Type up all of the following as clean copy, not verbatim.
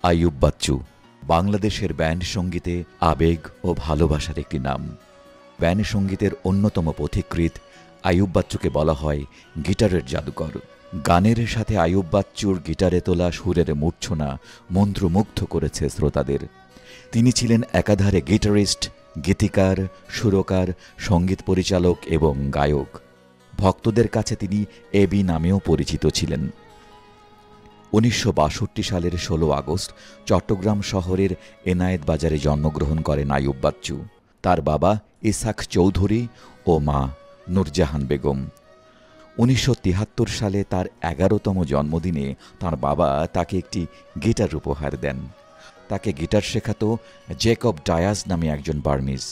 আইয়ুব বাচ্চু বাংলাদেশের ব্যান্ড সঙ্গীতে আবেগ ও ভালোবাসার একটি নাম। ব্যান্ড সঙ্গীতের অন্যতম পথিকৃৎ আইয়ুব বাচ্চুকে বলা হয় গিটারের জাদুকর। গানের সাথে আইয়ুব বাচ্চুর গিটারে তোলা সুরের মূর্ছনা মন্ত্রমুগ্ধ করেছে শ্রোতাদের। তিনি ছিলেন একাধারে গিটারিস্ট, গীতিকার, সুরকার, সঙ্গীত পরিচালক এবং গায়ক। ভক্তদের কাছে তিনি এবি নামেও পরিচিত ছিলেন। 1962 সালের 16 আগস্ট চট্টগ্রাম শহরের এনায়েত বাজারে জন্মগ্রহণ করেন আইয়ুব বাচ্চু। তার বাবা ইসহাক চৌধুরী ও মা নূরজাহান বেগম। 1973 সালে তার 11তম জন্মদিনে তার বাবা তাকে একটি গিটার উপহার দেন। তাকে গিটার শেখাত জেকব ডায়াস নামে একজন বার্মিজ।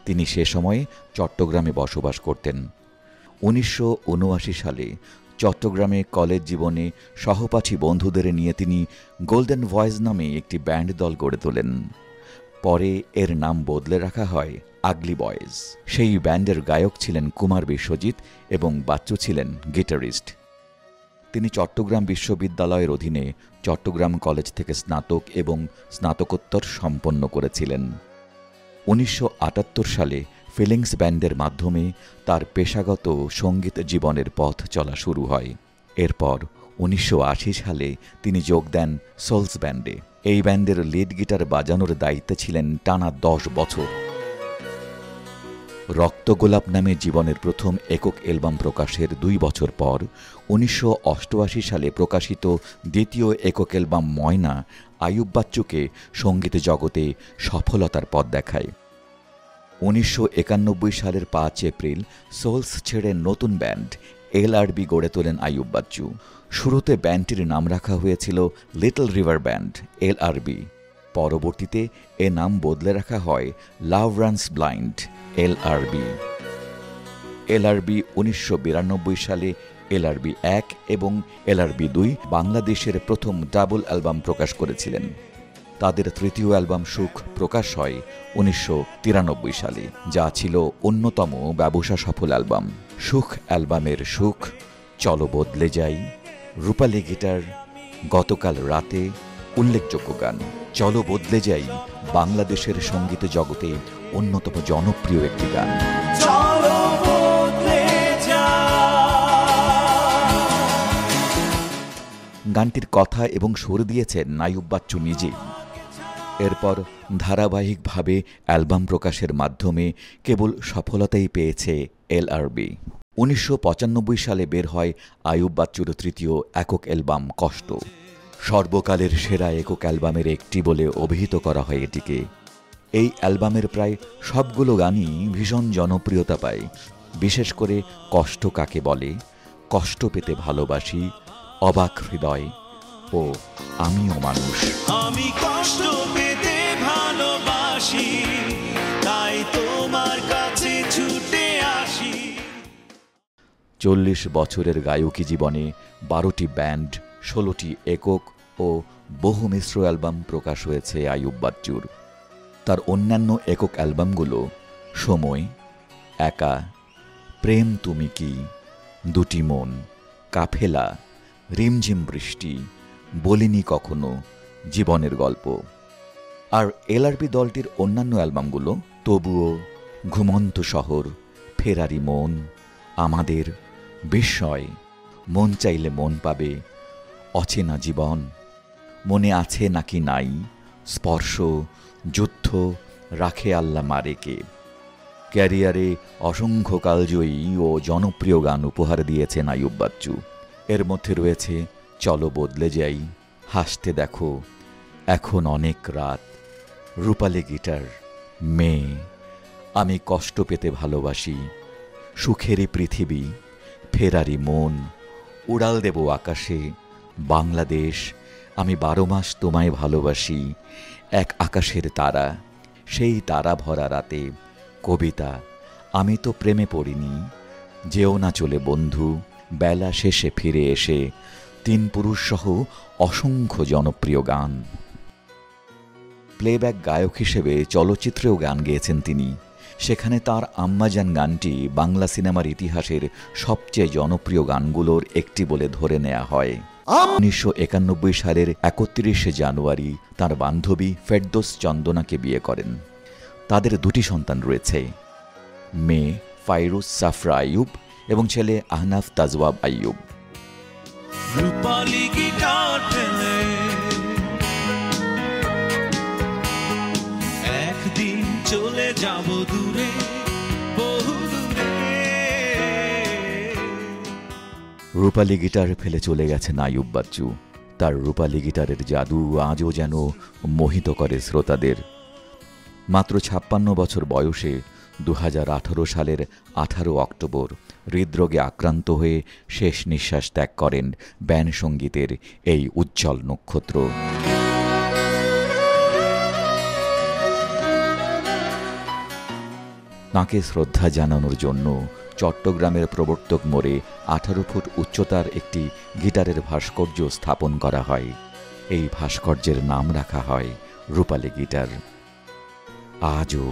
তিনি সে সময়ে চট্টগ্রামে বসবাস করতেন। 1979 সালে চট্টগ্রামে কলেজ জীবনে সহপাঠী বন্ধুদের নিয়ে তিনি গোল্ডেন ভয়েস নামে একটি ব্যান্ড দল গড়ে তোলেন। পরে এর নাম বদলে রাখা হয় আগলি বয়েজ। সেই ব্যান্ডের গায়ক ছিলেন কুমার বিশ্বজিৎ এবং বাচ্চু ছিলেন গিটারিস্ট। তিনি চট্টগ্রাম বিশ্ববিদ্যালয়ের অধীনে চট্টগ্রাম কলেজ থেকে স্নাতক এবং স্নাতকোত্তর সম্পন্ন করেছিলেন। 1978 সালে ফিলিংস ব্যান্ডের মাধ্যমে তার পেশাগত সঙ্গীত জীবনের পথ চলা শুরু হয়। এরপর 1980 সালে তিনি যোগ দেন সোলস ব্যান্ডে। এই ব্যান্ডের লিড গিটার বাজানোর দায়িত্বে ছিলেন টানা 10 বছর। রক্তগোলাপ নামে জীবনের প্রথম একক অ্যালবাম প্রকাশের 2 বছর পর 1988 সালে প্রকাশিত দ্বিতীয় একক অ্যালবাম ময়না আইয়ুব বাচ্চুকে সঙ্গীত জগতে সফলতার পথ দেখায়। 1991 সালের 5 এপ্রিল সোলস ছেড়ে নতুন ব্যান্ড এলআরবি গড়ে তোলেন আইয়ুব বাচ্চু। শুরুতে ব্যান্ডটির নাম রাখা হয়েছিল লিটল রিভার ব্যান্ড এলআরবি। পরবর্তীতে এ নাম বদলে রাখা হয় লাভ রানস ব্লাইন্ড এলআরবি। এলআরবি 1992 সালে এলআরবি 1 এবং এলআরবি 2 বাংলাদেশের প্রথম ডাবল অ্যালবাম প্রকাশ করেছিলেন। তাদের তৃতীয় অ্যালবাম সুখ প্রকাশ হয় 1993 সালে, যা ছিল অন্যতম ব্যবসা সফল অ্যালবাম। সুখ অ্যালবামের সুখ, চলো বদলে যাই, রূপালী গিটার, গতকাল রাতে উল্লেখযোগ্য গান। চলো বদলে যাই বাংলাদেশের সঙ্গীত জগতে অন্যতম জনপ্রিয় একটি গান। গানটির কথা এবং সুর দিয়েছেন আইয়ুব বাচ্চু নিজেই। এরপর ধারাবাহিকভাবে অ্যালবাম প্রকাশের মাধ্যমে কেবল সফলতাই পেয়েছে এলআরবি। 1995 সালে বের হয় আইয়ুব বাচ্চুর তৃতীয় একক অ্যালবাম কষ্ট। সর্বকালের সেরা একক অ্যালবামের একটি বলে অভিহিত করা হয় এটিকে। এই অ্যালবামের প্রায় সবগুলো গানই ভীষণ জনপ্রিয়তা পায়। বিশেষ করে কষ্ট কাকে বলে, কষ্ট পেতে ভালোবাসি, অবাক হৃদয় ও আমিও মানুষ। আমি কষ্ট পেতে ভালোবাসি, তাই তোমার কাছে ছুটে আসি। 40 বছরের গায়কী জীবনে 12টি ব্যান্ড, 16টি একক ও বহু মিশ্র অ্যালবাম প্রকাশ হয়েছে আইয়ুব বাচ্চুর। তার অন্যান্য একক অ্যালবামগুলো সময়, একা, প্রেম তুমি কি, দুটি মন, কাফেলা, রিমঝিম বৃষ্টি, বলিনি কখনো, জীবনের গল্প। আর এলআরবি দলটির অন্যান্য অ্যালবামগুলো তবুও, ঘুমন্ত শহর, ফেরারি মন, আমাদের, বিস্ময়, মন চাইলে মন পাবে, অচেনা জীবন, মনে আছে নাকি নাই, স্পর্শ, যুদ্ধ, রাখে আল্লাহ মারেকে। ক্যারিয়ারে অসংখ্য কালজয়ী ও জনপ্রিয় গান উপহার দিয়েছেন আইয়ুব বাচ্চু। এর মধ্যে রয়েছে চলো বদলে যাই, হাসতে দেখো, এখন অনেক রাত, রূপালী গিটার, মেয়ে, আমি কষ্ট পেতে ভালোবাসি, সুখেরই পৃথিবী, ফেরারি মন, উড়াল দেব আকাশে, বাংলাদেশ, আমি 12 মাস তোমায় ভালোবাসি, এক আকাশের তারা, সেই তারা ভরা রাতে, কবিতা, আমি তো প্রেমে পড়িনি, যেও না চলে বন্ধু, বেলা শেষে ফিরে এসে, 3 পুরুষ সহ অসংখ্য জনপ্রিয় গান। প্লেব্যাক গায়ক হিসেবে চলচ্চিত্রেও গান গেয়েছেন তিনি। সেখানে তার আম্মাজান গানটি বাংলা সিনেমার ইতিহাসের সবচেয়ে জনপ্রিয় গানগুলোর একটি বলে ধরে নেওয়া হয়। 1991 সালের 31শে জানুয়ারি তার বান্ধবী ফেরদৌস চন্দনাকে বিয়ে করেন। তাদের দুটি সন্তান রয়েছে, মেয়ে ফাইরুজ সাফরা আইয়ুব এবং ছেলে আহনাফ তাজওয়াব আইয়ুব। রূপালী গিটার ফেলে একদিন চলে যাব দূরে, বহু দূরে। রূপালী গিটার ফেলে চলে গেছেন আইয়ুব বাচ্চু। তার রূপালী গিটারের জাদু আজও যেন মোহিত করে শ্রোতাদের। মাত্র 56 বছর বয়সে 2018 সালের 18 অক্টোবর হৃদরোগে আক্রান্ত হয়ে শেষ নিঃশ্বাস ত্যাগ করেন ব্যান্ড সঙ্গীতের এই উজ্জ্বল নক্ষত্র। তাঁকে শ্রদ্ধা জানানোর জন্য চট্টগ্রামের প্রবর্তক মোড়ে 18 ফুট উচ্চতার একটি গিটারের ভাস্কর্য স্থাপন করা হয়। এই ভাস্কর্যের নাম রাখা হয় রূপালী গিটার। আজও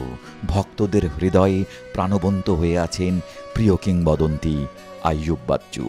ভক্তদের হৃদয়ে প্রাণবন্ত হয়ে আছেন প্রিয় কিংবদন্তি আইয়ুব বাচ্চু।